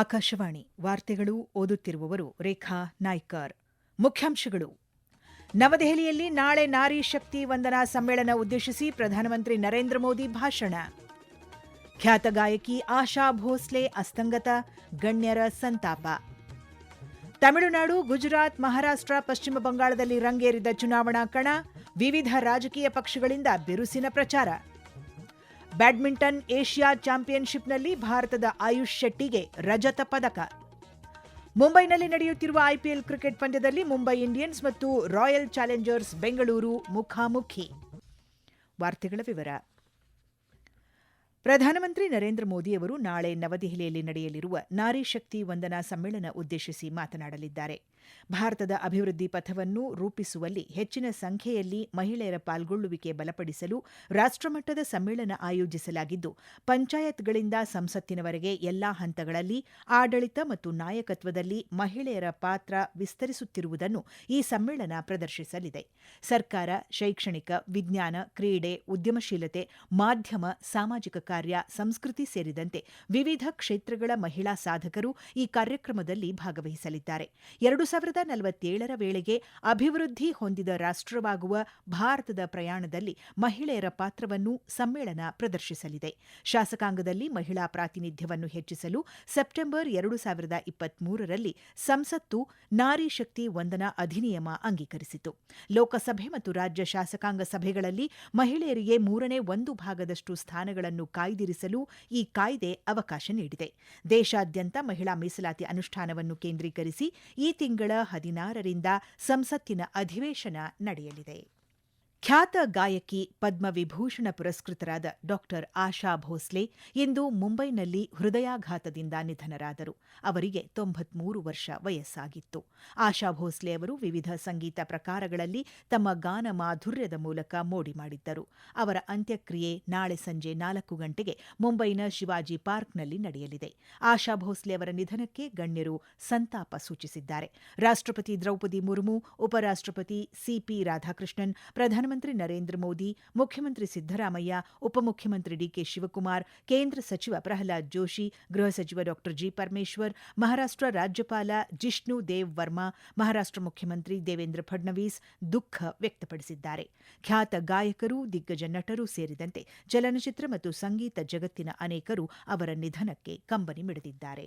ಆಕಾಶವಾಣಿ ವಾರ್ತೆಗಳು ಓದುತ್ತಿರುವವರು ರೇಖಾ ನಾಯ್ಕರ್. ಮುಖ್ಯಾಂಶಗಳು. ನವದೆಹಲಿಯಲ್ಲಿ ನಾಳೆ ನಾರಿ ಶಕ್ತಿ ವಂದನಾ ಸಮ್ಮೇಳನ ಉದ್ದೇಶಿಸಿ ಪ್ರಧಾನಮಂತ್ರಿ ನರೇಂದ್ರ ಮೋದಿ ಭಾಷಣ. ಖ್ಯಾತ ಗಾಯಕಿ ಆಶಾ ಭೋಸ್ಲೆ ಅಸ್ತಂಗತ, ಗಣ್ಯರ ಸಂತಾಪ. ತಮಿಳುನಾಡು, ಗುಜರಾತ್, ಮಹಾರಾಷ್ಟ್ರ, ಪಶ್ಚಿಮ ಬಂಗಾಳದಲ್ಲಿ ರಂಗೇರಿದ ಚುನಾವಣಾ ಕಣ, ವಿವಿಧ ರಾಜಕೀಯ ಪಕ್ಷಗಳಿಂದ ಬಿರುಸಿನ ಪ್ರಚಾರ. ಬ್ಯಾಡ್ಮಿಂಟನ್ ಏಷ್ಯಾ ಚಾಂಪಿಯನ್ಶಿಪ್ನಲ್ಲಿ ಭಾರತದ ಆಯುಷ್ ಶೆಟ್ಟಿಗೆ ರಜತ ಪದಕ. ಮುಂಬೈನಲ್ಲಿ ನಡೆಯುತ್ತಿರುವ ಐಪಿಎಲ್ ಕ್ರಿಕೆಟ್ ಪಂದ್ಯದಲ್ಲಿ ಮುಂಬೈ ಇಂಡಿಯನ್ಸ್ ಮತ್ತು ರಾಯಲ್ ಚಾಲೆಂಜರ್ಸ್ ಬೆಂಗಳೂರು ಮುಖಾಮುಖಿ. ವಾರ್ತೆಗಳ ವಿವರ. ಪ್ರಧಾನಮಂತ್ರಿ ನರೇಂದ್ರ ಮೋದಿಯವರು ನಾಳೆ ನವದೆಹಲಿಯಲ್ಲಿ ನಡೆಯಲಿರುವ ನಾರಿ ಶಕ್ತಿ ವಂದನಾ ಸಮ್ಮೇಳನ ಉದ್ದೇಶಿಸಿ ಮಾತನಾಡಲಿದ್ದಾರೆ. ಭಾರತದ ಅಭಿವೃದ್ಧಿ ಪಥವನ್ನು ರೂಪಿಸುವಲ್ಲಿ ಹೆಚ್ಚಿನ ಸಂಖ್ಯೆಯಲ್ಲಿ ಮಹಿಳೆಯರ ಪಾಲ್ಗೊಳ್ಳುವಿಕೆ ಬಲಪಡಿಸಲು ರಾಷ್ಟ್ರಮಟ್ಟದ ಸಮ್ಮೇಳನ ಆಯೋಜಿಸಲಾಗಿದ್ದು, ಪಂಚಾಯತ್ಗಳಿಂದ ಸಂಸತ್ತಿನವರೆಗೆ ಎಲ್ಲಾ ಹಂತಗಳಲ್ಲಿ ಆಡಳಿತ ಮತ್ತು ನಾಯಕತ್ವದಲ್ಲಿ ಮಹಿಳೆಯರ ಪಾತ್ರ ವಿಸ್ತರಿಸುತ್ತಿರುವುದನ್ನು ಈ ಸಮ್ಮೇಳನ ಪ್ರದರ್ಶಿಸಲಿದೆ. ಸರ್ಕಾರ, ಶೈಕ್ಷಣಿಕ, ವಿಜ್ಞಾನ, ಕ್ರೀಡೆ, ಉದ್ಯಮಶೀಲತೆ, ಮಾಧ್ಯಮ, ಸಾಮಾಜಿಕ ಕಾರ್ಯ, ಸಂಸ್ಕೃತಿ ಸೇರಿದಂತೆ ವಿವಿಧ ಕ್ಷೇತ್ರಗಳ ಮಹಿಳಾ ಸಾಧಕರು ಈ ಕಾರ್ಯಕ್ರಮದಲ್ಲಿ ಭಾಗವಹಿಸಲಿದ್ದಾರೆ. 2047ರ ವೇಳೆಗೆ ಅಭಿವೃದ್ಧಿ ಹೊಂದಿದ ರಾಷ್ಟ್ರವಾಗುವ ಭಾರತದ ಪ್ರಯಾಣದಲ್ಲಿ ಮಹಿಳೆಯರ ಪಾತ್ರವನ್ನು ಸಮ್ಮೇಳನ ಪ್ರದರ್ಶಿಸಲಿದೆ. ಶಾಸಕಾಂಗದಲ್ಲಿ ಮಹಿಳಾ ಪ್ರಾತಿನಿಧ್ಯವನ್ನು ಹೆಚ್ಚಿಸಲು ಸೆಪ್ಟೆಂಬರ್ 2023ರಲ್ಲಿ ಸಂಸತ್ತು ನಾರಿ ಶಕ್ತಿ ವಂದನಾ ಅಧಿನಿಯಮ ಅಂಗೀಕರಿಸಿತು. ಲೋಕಸಭೆ ಮತ್ತು ರಾಜ್ಯ ಶಾಸಕಾಂಗ ಸಭೆಗಳಲ್ಲಿ ಮಹಿಳೆಯರಿಗೆ 1/3 ಸ್ಥಾನಗಳನ್ನು ಕಾಯ್ದಿರಿಸಲು ಈ ಕಾಯ್ದೆ ಅವಕಾಶ ನೀಡಿದೆ. ದೇಶಾದ್ಯಂತ ಮಹಿಳಾ ಮೀಸಲಾತಿ ಅನುಷ್ಠಾನವನ್ನು ಕೇಂದ್ರೀಕರಿಸಿ ಈ ತಿಂಗಳ 16ರಿಂದ ಸಂಸತ್ತಿನ ಅಧಿವೇಶನ ನಡೆಯಲಿದೆ. ಖ್ಯಾತ ಗಾಯಕಿ ಪದ್ಮವಿಭೂಷಣ ಪುರಸ್ಕೃತರಾದ ಡಾ. ಆಶಾ ಭೋಸ್ಲೆ ಇಂದು ಮುಂಬೈನಲ್ಲಿ ಹೃದಯಾಘಾತದಿಂದ ನಿಧನರಾದರು. ಅವರಿಗೆ 93 ವರ್ಷ ವಯಸ್ಸಾಗಿತ್ತು. ಆಶಾ ಭೋಸ್ಲೆ ಅವರು ವಿವಿಧ ಸಂಗೀತ ಪ್ರಕಾರಗಳಲ್ಲಿ ತಮ್ಮ ಗಾನ ಮಾಧುರ್ಯದ ಮೂಲಕ ಮೋಡಿ ಮಾಡಿದ್ದರು. ಅವರ ಅಂತ್ಯಕ್ರಿಯೆ ನಾಳೆ ಸಂಜೆ 4 ಗಂಟೆಗೆ ಮುಂಬೈನ ಶಿವಾಜಿ ಪಾರ್ಕ್ನಲ್ಲಿ ನಡೆಯಲಿದೆ. ಆಶಾ ಭೋಸ್ಲೆ ಅವರ ನಿಧನಕ್ಕೆ ಗಣ್ಯರು ಸಂತಾಪ ಸೂಚಿಸಿದ್ದಾರೆ. ರಾಷ್ಟ್ರಪತಿ ದ್ರೌಪದಿ ಮುರ್ಮು, ಉಪರಾಷ್ಟ್ರಪತಿ ಸಿಪಿ ರಾಧಾಕೃಷ್ಣನ್, ಪ್ರಧಾನಮಂತ್ರಿ ನರೇಂದ್ರ ಮೋದಿ, ಮುಖ್ಯಮಂತ್ರಿ ಸಿದ್ದರಾಮಯ್ಯ, ಉಪಮುಖ್ಯಮಂತ್ರಿ ಡಿಕೆ ಶಿವಕುಮಾರ್, ಕೇಂದ್ರ ಸಚಿವ ಪ್ರಹ್ಲಾದ್ ಜೋಶಿ, ಗೃಹ ಸಚಿವ ಡಾ. ಜಿ. ಪರಮೇಶ್ವರ್, ಮಹಾರಾಷ್ಟ್ರ ರಾಜ್ಯಪಾಲ ಜಿಷ್ಣು ದೇವ್ ವರ್ಮಾ, ಮಹಾರಾಷ್ಟ್ರ ಮುಖ್ಯಮಂತ್ರಿ ದೇವೇಂದ್ರ ಫಡ್ನವೀಸ್ ದುಃಖ ವ್ಯಕ್ತಪಡಿಸಿದ್ದಾರೆ. ಖ್ಯಾತ ಗಾಯಕರು, ದಿಗ್ಗಜ ನಟರು ಸೇರಿದಂತೆ ಚಲನಚಿತ್ರ ಮತ್ತು ಸಂಗೀತ ಜಗತ್ತಿನ ಅನೇಕರು ಅವರ ನಿಧನಕ್ಕೆ ಕಂಬನಿ ಮಿಡಿದಿದ್ದಾರೆ.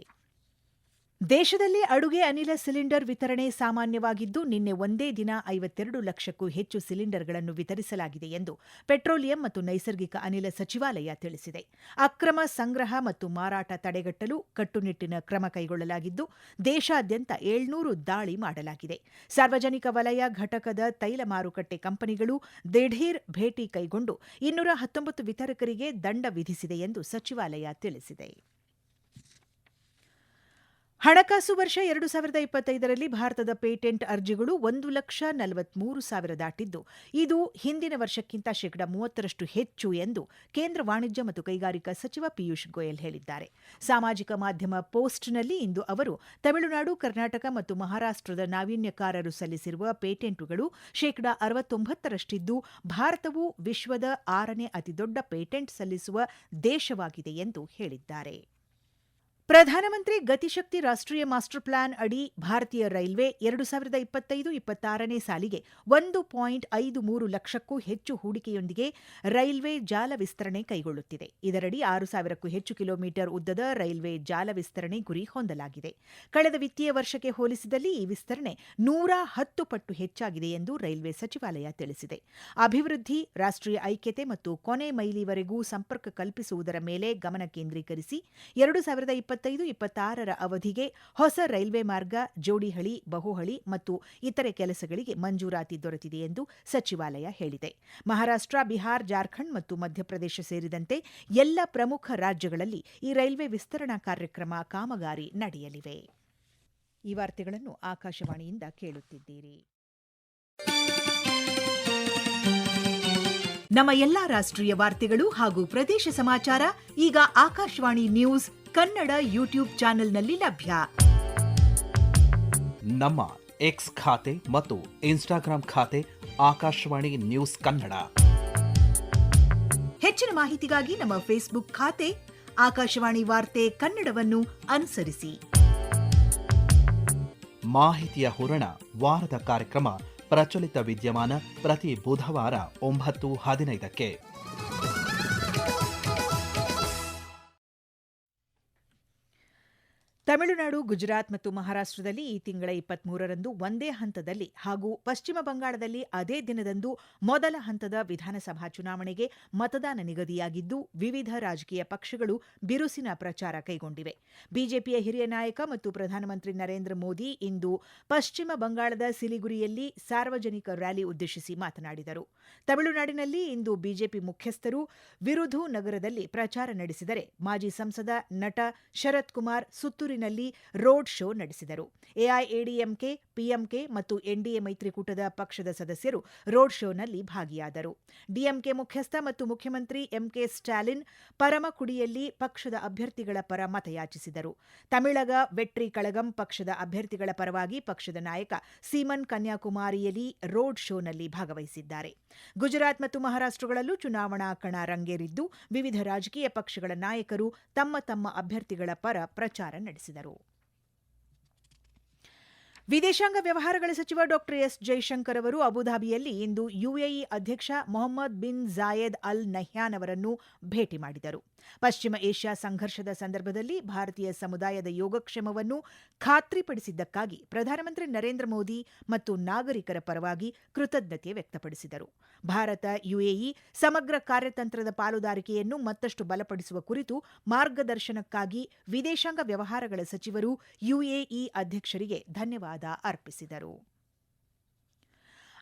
ದೇಶದಲ್ಲಿ ಅಡುಗೆ ಅನಿಲ ಸಿಲಿಂಡರ್ ವಿತರಣೆ ಸಾಮಾನ್ಯವಾಗಿದ್ದು, ನಿನ್ನೆ ಒಂದೇ ದಿನ 52 ಲಕ್ಷಕ್ಕೂ ಹೆಚ್ಚು ಸಿಲಿಂಡರ್ಗಳನ್ನು ವಿತರಿಸಲಾಗಿದೆ ಎಂದು ಪೆಟ್ರೋಲಿಯಂ ಮತ್ತು ನೈಸರ್ಗಿಕ ಅನಿಲ ಸಚಿವಾಲಯ ತಿಳಿಸಿದೆ. ಅಕ್ರಮ ಸಂಗ್ರಹ ಮತ್ತು ಮಾರಾಟ ತಡೆಗಟ್ಟಲು ಕಟ್ಟುನಿಟ್ಟಿನ ಕ್ರಮ ಕೈಗೊಳ್ಳಲಾಗಿದ್ದು, ದೇಶಾದ್ಯಂತ 700 ದಾಳಿ ಮಾಡಲಾಗಿದೆ. ಸಾರ್ವಜನಿಕ ವಲಯ ಘಟಕದ ತೈಲ ಮಾರುಕಟ್ಟೆ ಕಂಪನಿಗಳು ದಿಢೀರ್ ಭೇಟಿ ಕೈಗೊಂಡು 219 ವಿತರಕರಿಗೆ ದಂಡ ವಿಧಿಸಿದೆ ಎಂದು ಸಚಿವಾಲಯ ತಿಳಿಸಿದೆ. ಹಣಕಾಸು ವರ್ಷ 2025ರಲ್ಲಿ ಭಾರತದ ಪೇಟೆಂಟ್ ಅರ್ಜಿಗಳು 1,43,000 ದಾಟಿದ್ದು, ಇದು ಹಿಂದಿನ ವರ್ಷಕ್ಕಿಂತ 30% ಹೆಚ್ಚು ಎಂದು ಕೇಂದ್ರ ವಾಣಿಜ್ಯ ಮತ್ತು ಕೈಗಾರಿಕಾ ಸಚಿವ ಪಿಯೂಷ್ ಗೋಯಲ್ ಹೇಳಿದ್ದಾರೆ. ಸಾಮಾಜಿಕ ಮಾಧ್ಯಮ ಪೋಸ್ಟ್ನಲ್ಲಿ ಇಂದು ಅವರು ತಮಿಳುನಾಡು, ಕರ್ನಾಟಕ ಮತ್ತು ಮಹಾರಾಷ್ಟ್ರದ ನಾವೀನ್ಯಕಾರರು ಸಲ್ಲಿಸಿರುವ ಪೇಟೆಂಟುಗಳು 69%ರಷ್ಟಿದ್ದು, ಭಾರತವು ವಿಶ್ವದ 6ನೇ ಅತಿದೊಡ್ಡ ಪೇಟೆಂಟ್ ಸಲ್ಲಿಸುವ ದೇಶವಾಗಿದೆ ಎಂದು ಹೇಳಿದ್ದಾರೆ. ಪ್ರಧಾನಮಂತ್ರಿ ಗತಿಶಕ್ತಿ ರಾಷ್ಟ್ರೀಯ ಮಾಸ್ಟರ್ ಪ್ಲಾನ್ ಅಡಿ ಭಾರತೀಯ ರೈಲ್ವೆ 2025-26ನೇ ಸಾಲಿಗೆ 1.53 ಲಕ್ಷಕ್ಕೂ ಹೆಚ್ಚು ಹೂಡಿಕೆಯೊಂದಿಗೆ ರೈಲ್ವೆ ಜಾಲ ವಿಸ್ತರಣೆ ಕೈಗೊಳ್ಳುತ್ತಿದೆ. ಇದರಡಿ 6,000ಕ್ಕೂ ಹೆಚ್ಚು ಕಿಲೋಮೀಟರ್ ಉದ್ದದ ರೈಲ್ವೆ ಜಾಲ ವಿಸ್ತರಣೆ ಗುರಿ ಹೊಂದಲಾಗಿದೆ. ಕಳೆದ ವಿತ್ತೀಯ ವರ್ಷಕ್ಕೆ ಹೋಲಿಸಿದಲ್ಲಿ ಈ ವಿಸ್ತರಣೆ 110 ಪಟ್ಟು ಹೆಚ್ಚಾಗಿದೆ ಎಂದು ರೈಲ್ವೆ ಸಚಿವಾಲಯ ತಿಳಿಸಿದೆ. ಅಭಿವೃದ್ಧಿ, ರಾಷ್ಟ್ರೀಯ ಐಕ್ಯತೆ ಮತ್ತು ಕೊನೆ ಮೈಲಿವರೆಗೂ ಸಂಪರ್ಕ ಕಲ್ಪಿಸುವುದರ ಮೇಲೆ ಗಮನ ಕೇಂದ್ರೀಕರಿಸಿ 2025-26ರ ಅವಧಿಗೆ ಹೊಸ ರೈಲ್ವೆ ಮಾರ್ಗ, ಜೋಡಿಹಳಿ, ಬಹುಹಳಿ ಮತ್ತು ಇತರೆ ಕೆಲಸಗಳಿಗೆ ಮಂಜೂರಾತಿ ದೊರೆತಿದೆ ಎಂದು ಸಚಿವಾಲಯ ಹೇಳಿದೆ. ಮಹಾರಾಷ್ಟ್ರ, ಬಿಹಾರ್, ಜಾರ್ಖಂಡ್ ಮತ್ತು ಮಧ್ಯಪ್ರದೇಶ ಸೇರಿದಂತೆ ಎಲ್ಲ ಪ್ರಮುಖ ರಾಜ್ಯಗಳಲ್ಲಿ ಈ ರೈಲ್ವೆ ವಿಸ್ತರಣಾ ಕಾರ್ಯಕ್ರಮ ಕಾಮಗಾರಿ ನಡೆಯಲಿವೆ. ಈ ವಾರ್ತೆಗಳನ್ನು ಆಕಾಶವಾಣಿಯಿಂದ ಕೇಳುತ್ತಿದ್ದೀರಿ. ನಮ್ಮ ಎಲ್ಲಾ ರಾಷ್ಟ್ರೀಯ ವಾರ್ತೆಗಳು ಹಾಗೂ ಪ್ರದೇಶ ಸಮಾಚಾರ ಈಗ ಆಕಾಶವಾಣಿ ನ್ಯೂಸ್ ಕನ್ನಡ ಯೂಟ್ಯೂಬ್ ಚಾನೆಲ್ನಲ್ಲಿ ಲಭ್ಯ. ನಮ್ಮ ಎಕ್ಸ್ ಖಾತೆ ಮತ್ತು ಇನ್ಸ್ಟಾಗ್ರಾಂ ಖಾತೆ ಆಕಾಶವಾಣಿ ನ್ಯೂಸ್ ಕನ್ನಡ. ಹೆಚ್ಚಿನ ಮಾಹಿತಿಗಾಗಿ ನಮ್ಮ ಫೇಸ್ಬುಕ್ ಖಾತೆ ಆಕಾಶವಾಣಿ ವಾರ್ತೆ ಕನ್ನಡವನ್ನು ಅನುಸರಿಸಿ. ಮಾಹಿತಿಯ ಹೂರಣ ವಾರದ ಕಾರ್ಯಕ್ರಮ ಪ್ರಚಲಿತ ವಿದ್ಯಮಾನ ಪ್ರತಿ ಬುಧವಾರ 9:15ಕ್ಕೆ. ತಮಿಳುನಾಡು, ಗುಜರಾತ್ ಮತ್ತು ಮಹಾರಾಷ್ಟದಲ್ಲಿ ಈ ತಿಂಗಳ 23ರಂದು ಒಂದೇ ಹಂತದಲ್ಲಿ ಹಾಗೂ ಪಶ್ಚಿಮ ಬಂಗಾಳದಲ್ಲಿ ಅದೇ ದಿನದಂದು ಮೊದಲ ಹಂತದ ವಿಧಾನಸಭಾ ಚುನಾವಣೆಗೆ ಮತದಾನ ನಿಗದಿಯಾಗಿದ್ದು, ವಿವಿಧ ರಾಜಕೀಯ ಪಕ್ಷಗಳು ಬಿರುಸಿನ ಪ್ರಚಾರ ಕೈಗೊಂಡಿವೆ. ಬಿಜೆಪಿಯ ಹಿರಿಯ ನಾಯಕ ಮತ್ತು ಪ್ರಧಾನಮಂತ್ರಿ ನರೇಂದ್ರ ಮೋದಿ ಇಂದು ಪಶ್ಚಿಮ ಬಂಗಾಳದ ಸಿಲಿಗುರಿಯಲ್ಲಿ ಸಾರ್ವಜನಿಕ ರ್ಯಾಲಿ ಉದ್ದೇಶಿಸಿ ಮಾತನಾಡಿದರು. ತಮಿಳುನಾಡಿನಲ್ಲಿ ಇಂದು ಬಿಜೆಪಿ ಮುಖ್ಯಸ್ಥರು ವಿರುಧು ನಗರದಲ್ಲಿ ಪ್ರಚಾರ ನಡೆಸಿದರೆ, ಮಾಜಿ ಸಂಸದ ನಟ ಶರತ್ ಕುಮಾರ್ ಸುತ್ತೂರಿನಲ್ಲಿ ರೋಡ್ ಶೋ ನಡೆಸಿದರು. ಎಐಎಡಿಎಂಕೆ, ಪಿಎಂಕೆ ಮತ್ತು ಎನ್ಡಿಎ ಮೈತ್ರಿಕೂಟದ ಪಕ್ಷದ ಸದಸ್ಯರು ರೋಡ್ ಶೋನಲ್ಲಿ ಭಾಗಿಯಾದರು. ಡಿಎಂಕೆ ಮುಖ್ಯಸ್ಥ ಮತ್ತು ಮುಖ್ಯಮಂತ್ರಿ ಎಂಕೆ ಸ್ಟಾಲಿನ್ ಪರಮಕುಡಿಯಲ್ಲಿ ಪಕ್ಷದ ಅಭ್ಯರ್ಥಿಗಳ ಪರ ಮತಯಾಚಿಸಿದರು. ತಮಿಳಗ ವೆಟ್ರಿ ಕಳಗಂ ಪಕ್ಷದ ಅಭ್ಯರ್ಥಿಗಳ ಪರವಾಗಿ ಪಕ್ಷದ ನಾಯಕ ಸೀಮನ್ ಕನ್ಯಾಕುಮಾರಿಯಲ್ಲಿ ರೋಡ್ ಶೋನಲ್ಲಿ ಭಾಗವಹಿಸಿದ್ದಾರೆ. ಗುಜರಾತ್ ಮತ್ತು ಮಹಾರಾಷ್ಟಗಳಲ್ಲೂ ಚುನಾವಣಾ ಕಣ ರಂಗೇರಿದ್ದು, ವಿವಿಧ ರಾಜಕೀಯ ಪಕ್ಷಗಳ ನಾಯಕರು ತಮ್ಮ ತಮ್ಮ ಅಭ್ಯರ್ಥಿಗಳ ಪರ ಪ್ರಚಾರ ನಡೆಸಿದರು. ವಿದೇಶಾಂಗ ವ್ಯವಹಾರಗಳ ಸಚಿವ ಡಾ ಎಸ್ ಜೈಶಂಕರ್ ಅವರು ಅಬುಧಾಬಿಯಲ್ಲಿ ಇಂದು ಯುಎಇ ಅಧ್ಯಕ್ಷ Mohammed bin Zayed Al Nahyan ಅವರನ್ನು ಭೇಟಿ ಮಾಡಿದರು. ಪಶ್ಚಿಮ ಏಷ್ಯಾ ಸಂಘರ್ಷದ ಸಂದರ್ಭದಲ್ಲಿ ಭಾರತೀಯ ಸಮುದಾಯದ ಯೋಗಕ್ಷೇಮವನ್ನು ಖಾತ್ರಿಪಡಿಸಿದ್ದಕ್ಕಾಗಿ ಪ್ರಧಾನಮಂತ್ರಿ ನರೇಂದ್ರ ಮೋದಿ ಮತ್ತು ನಾಗರಿಕರ ಪರವಾಗಿ ಕೃತಜ್ಞತೆ ವ್ಯಕ್ತಪಡಿಸಿದರು. ಭಾರತ ಯುಎಇ ಸಮಗ್ರ ಕಾರ್ಯತಂತ್ರದ ಪಾಲುದಾರಿಕೆಯನ್ನು ಮತ್ತಷ್ಟು ಬಲಪಡಿಸುವ ಕುರಿತು ಮಾರ್ಗದರ್ಶನಕ್ಕಾಗಿ ವಿದೇಶಾಂಗ ವ್ಯವಹಾರಗಳ ಸಚಿವರು ಯುಎಇ ಅಧ್ಯಕ್ಷರಿಗೆ ಧನ್ಯವಾದ ಅರ್ಪಿಸಿದರು.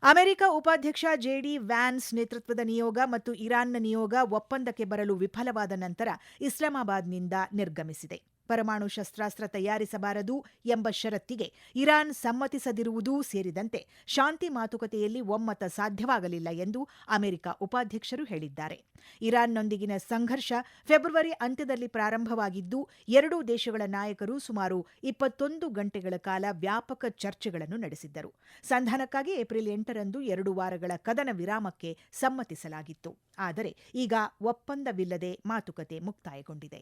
ಅಮೆರಿಕ ಉಪಾಧ್ಯಕ್ಷ ಜೆಡಿ ವ್ಯಾನ್ಸ್ ನೇತೃತ್ವದ ನಿಯೋಗ ಮತ್ತು ಇರಾನ್ನ ನಿಯೋಗ ಒಪ್ಪಂದಕ್ಕೆ ಬರಲು ವಿಫಲವಾದ ನಂತರ ಇಸ್ಲಾಮಾಬಾದ್ನಿಂದ ನಿರ್ಗಮಿಸಿದೆ. ಪರಮಾಣು ಶಸ್ತ್ರಾಸ್ತ್ರ ತಯಾರಿಸಬಾರದು ಎಂಬ ಷರತ್ತಿಗೆ ಇರಾನ್ ಸಮ್ಮತಿಸದಿರುವುದೂ ಸೇರಿದಂತೆ ಶಾಂತಿ ಮಾತುಕತೆಯಲ್ಲಿ ಒಮ್ಮತ ಸಾಧ್ಯವಾಗಲಿಲ್ಲ ಎಂದು ಅಮೆರಿಕ ಉಪಾಧ್ಯಕ್ಷರು ಹೇಳಿದ್ದಾರೆ. ಇರಾನ್ನೊಂದಿಗಿನ ಸಂಘರ್ಷ ಫೆಬ್ರವರಿ ಅಂತ್ಯದಲ್ಲಿ ಪ್ರಾರಂಭವಾಗಿದ್ದು, ಎರಡೂ ದೇಶಗಳ ನಾಯಕರು ಸುಮಾರು 21 ಗಂಟೆಗಳ ಕಾಲ ವ್ಯಾಪಕ ಚರ್ಚೆಗಳನ್ನು ನಡೆಸಿದ್ದರು. ಸಂಧಾನಕ್ಕಾಗಿ ಏಪ್ರಿಲ್ 8ರಂದು 2 ವಾರಗಳ ಕದನ ವಿರಾಮಕ್ಕೆ ಸಮ್ಮತಿಸಲಾಗಿತ್ತು. ಆದರೆ ಈಗ ಒಪ್ಪಂದವಿಲ್ಲದೆ ಮಾತುಕತೆ ಮುಕ್ತಾಯಗೊಂಡಿದೆ.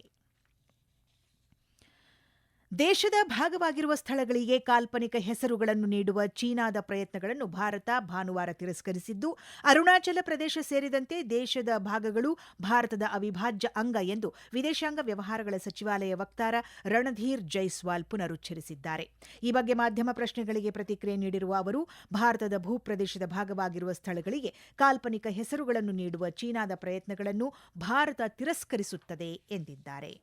ದೇಶದ ಭಾಗವಾಗಿರುವ ಸ್ಥಳಗಳಿಗೆ ಕಾಲ್ಪನಿಕ ಹೆಸರುಗಳನ್ನು ನೀಡುವ ಚೀನಾದ ಪ್ರಯತ್ನಗಳನ್ನು ಭಾರತ ಭಾನುವಾರ ತಿರಸ್ಕರಿಸಿದ್ದು, ಅರುಣಾಚಲ ಪ್ರದೇಶ ಸೇರಿದಂತೆ ದೇಶದ ಭಾಗಗಳು ಭಾರತದ ಅವಿಭಾಜ್ಯ ಅಂಗ ಎಂದು ವಿದೇಶಾಂಗ ವ್ಯವಹಾರಗಳ ಸಚಿವಾಲಯ ವಕ್ತಾರ ರಣಧೀರ್ ಜೈಸ್ವಾಲ್ ಪುನರುಚ್ಚರಿಸಿದ್ದಾರೆ. ಈ ಬಗ್ಗೆ ಮಾಧ್ಯಮ ಪ್ರಶ್ನೆಗಳಿಗೆ ಪ್ರತಿಕ್ರಿಯೆ ನೀಡಿರುವ ಅವರು, ಭಾರತದ ಭೂಪ್ರದೇಶದ ಭಾಗವಾಗಿರುವ ಸ್ಥಳಗಳಿಗೆ ಕಾಲ್ಪನಿಕ ಹೆಸರುಗಳನ್ನು ನೀಡುವ ಚೀನಾದ ಪ್ರಯತ್ನಗಳನ್ನು ಭಾರತ ತಿರಸ್ಕರಿಸುತ್ತದೆ ಎಂದಿದ್ದಾರೆ.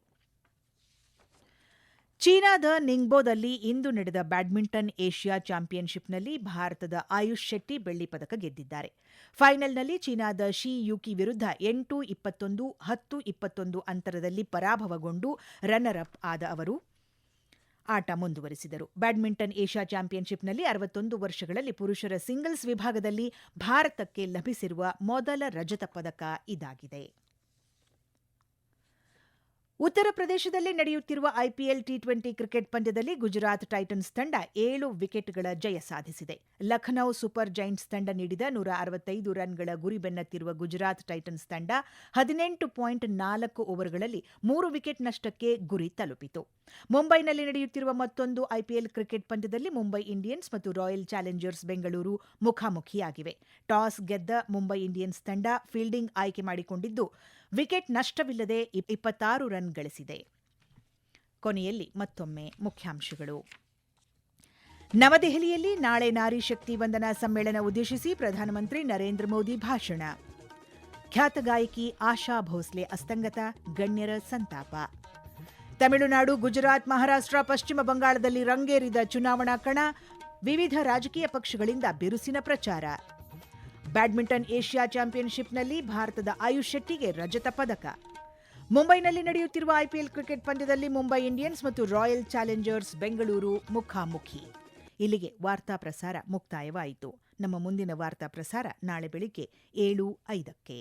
ಚೀನಾದ ನಿಂಗ್ಬೋದಲ್ಲಿ ಇಂದು ನಡೆದ ಬ್ಯಾಡ್ಮಿಂಟನ್ ಏಷ್ಯಾ ಚಾಂಪಿಯನ್ಶಿಪ್ನಲ್ಲಿ ಭಾರತದ ಆಯುಷ್ ಶೆಟ್ಟಿ ಬೆಳ್ಳಿ ಪದಕ ಗೆದ್ದಿದ್ದಾರೆ. ಫೈನಲ್ನಲ್ಲಿ ಚೀನಾದ ಶಿ ಯುಕಿ ವಿರುದ್ಧ 8-21, 10-21 ಅಂತರದಲ್ಲಿ ಪರಾಭವಗೊಂಡು ರನ್ನರ್ ಅಪ್ ಆದ ಅವರು ಆಟ ಮುಂದುವರಿಸಿದರು. ಬ್ಯಾಡ್ಮಿಂಟನ್ ಏಷ್ಯಾ ಚಾಂಪಿಯನ್ಶಿಪ್ನಲ್ಲಿ 61 ವರ್ಷಗಳಲ್ಲಿ ಪುರುಷರ ಸಿಂಗಲ್ಸ್ ವಿಭಾಗದಲ್ಲಿ ಭಾರತಕ್ಕೆ ಲಭಿಸಿರುವ ಮೊದಲ ರಜತ ಪದಕ ಇದಾಗಿದೆ. ಉತ್ತರ ಪ್ರದೇಶದಲ್ಲಿ ನಡೆಯುತ್ತಿರುವ ಐಪಿಎಲ್ ಟಿ20 ಕ್ರಿಕೆಟ್ ಪಂದ್ಯದಲ್ಲಿ ಗುಜರಾತ್ ಟೈಟನ್ಸ್ ತಂಡ 7 ವಿಕೆಟ್ಗಳ ಜಯ ಸಾಧಿಸಿದೆ. ಲಖನೌ ಸೂಪರ್ ಜೈಂಟ್ಸ್ ತಂಡ ನೀಡಿದ 165 ರನ್ಗಳ ಗುರಿ ಬೆನ್ನತ್ತಿರುವ ಗುಜರಾತ್ ಟೈಟನ್ಸ್ ತಂಡ 18.4 ಓವರ್ಗಳಲ್ಲಿ 3 ವಿಕೆಟ್ ನಷ್ಟಕ್ಕೆ ಗುರಿ ತಲುಪಿತು. ಮುಂಬೈನಲ್ಲಿ ನಡೆಯುತ್ತಿರುವ ಮತ್ತೊಂದು ಐಪಿಎಲ್ ಕ್ರಿಕೆಟ್ ಪಂದ್ಯದಲ್ಲಿ ಮುಂಬೈ ಇಂಡಿಯನ್ಸ್ ಮತ್ತು ರಾಯಲ್ ಚಾಲೆಂಜರ್ಸ್ ಬೆಂಗಳೂರು ಮುಖಾಮುಖಿಯಾಗಿವೆ. ಟಾಸ್ ಗೆದ್ದ ಮುಂಬೈ ಇಂಡಿಯನ್ಸ್ ತಂಡ ಫೀಲ್ಡಿಂಗ್ ಆಯ್ಕೆ ಮಾಡಿಕೊಂಡಿದ್ದು, ವಿಕೆಟ್ ನಷ್ಟವಿಲ್ಲದೆ 26 ರನ್ ಗಳಿಸಿದೆ. ಕೊನೆಯಲ್ಲಿ ಮತ್ತೊಮ್ಮೆ ಮುಖ್ಯಾಂಶಗಳು. ನವದೆಹಲಿಯಲ್ಲಿ ನಾಳೆ ನಾರಿ ಶಕ್ತಿ ವಂದನಾ ಸಮ್ಮೇಳನ ಉದ್ದೇಶಿಸಿ ಪ್ರಧಾನಮಂತ್ರಿ ನರೇಂದ್ರ ಮೋದಿ ಭಾಷಣ. ಖ್ಯಾತ ಗಾಯಕಿ ಆಶಾ ಭೋಸ್ಲೆ ಅಸ್ತಂಗತ, ಗಣ್ಯರ ಸಂತಾಪ. ತಮಿಳುನಾಡು, ಗುಜರಾತ್, ಮಹಾರಾಷ್ಟ್ರ, ಪಶ್ಚಿಮ ಬಂಗಾಳದಲ್ಲಿ ರಂಗೇರಿದ ಚುನಾವಣಾ ಕಣ, ವಿವಿಧ ರಾಜಕೀಯ ಪಕ್ಷಗಳಿಂದ ಬಿರುಸಿನ ಪ್ರಚಾರ. ಬ್ಯಾಡ್ಮಿಂಟನ್ ಏಷ್ಯಾ ಚಾಂಪಿಯನ್ಶಿಪ್ನಲ್ಲಿ ಭಾರತದ ಆಯುಷ್ ಶೆಟ್ಟಿಗೆ ರಜತ ಪದಕ. ಮುಂಬೈನಲ್ಲಿ ನಡೆಯುತ್ತಿರುವ ಐಪಿಎಲ್ ಕ್ರಿಕೆಟ್ ಪಂದ್ಯದಲ್ಲಿ ಮುಂಬೈ ಇಂಡಿಯನ್ಸ್ ಮತ್ತು ರಾಯಲ್ ಚಾಲೆಂಜರ್ಸ್ ಬೆಂಗಳೂರು ಮುಖಾಮುಖಿ. ಇಲ್ಲಿಗೆ ವಾರ್ತಾ ಪ್ರಸಾರ ಮುಕ್ತಾಯವಾಯಿತು. ನಮ್ಮ ಮುಂದಿನ ವಾರ್ತಾ ಪ್ರಸಾರ ನಾಳೆ ಬೆಳಿಗ್ಗೆ 7:05ಕ್ಕೆ.